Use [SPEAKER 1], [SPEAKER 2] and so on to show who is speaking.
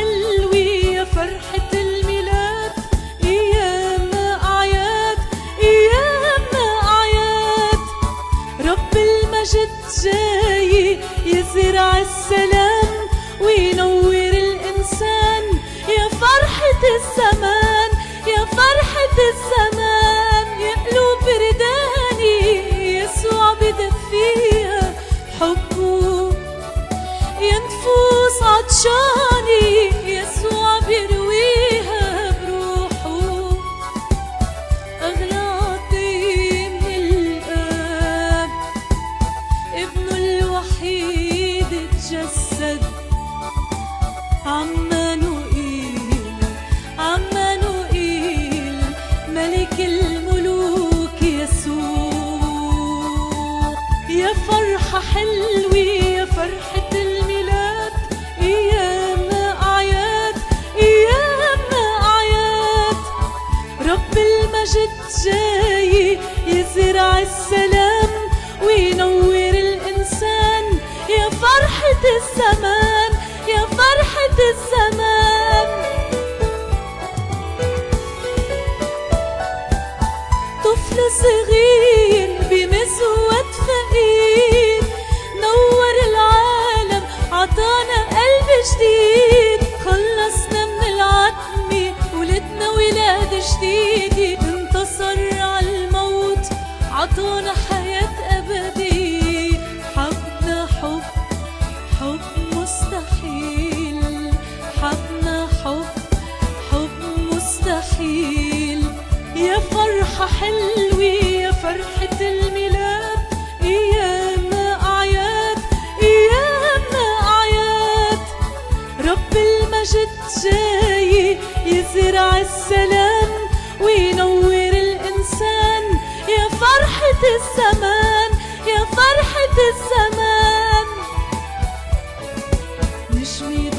[SPEAKER 1] حلوة يا فرحة الميلاد، أيامنا أعياد أيامنا أعياد. رب المجد جاي يزرع السلام وينور الإنسان، يا فرحة الزمان يا فرحة الزمان. يا قلوب رداني يسوع بدفيها حبه، يا نفوس عطشاني يسوع بيرويها بروحه. أغلى عطية من الآب ابنه الوحيد تجسد، عمانوئيل عمانوئيل ملك الملوك يسوع. يا فرحة حلوة يا فرحة الميلاد، أيامنا أعياد أيامنا أعياد. رب المجد جاي يزرع السلام وينور الإنسان، يا فرحة الزمان يا فرحة الزمان. طفل صغير بمزود فقير نور العالم عطانا قلب جديد، خلصنا من العتمة ولدنا ولاد جديد. انتصر على الموت عطانا حياة أبدية، حبنا حب حب مستحيل، حبنا حب حب مستحيل. يا فرحة حلوة يا فرحة الميلاد، أيامنا أعياد أيامنا أعياد. رب المجد جاي يزرع السلام وينور الإنسان، يا فرحة الزمان يا فرحة الزمان. نجمي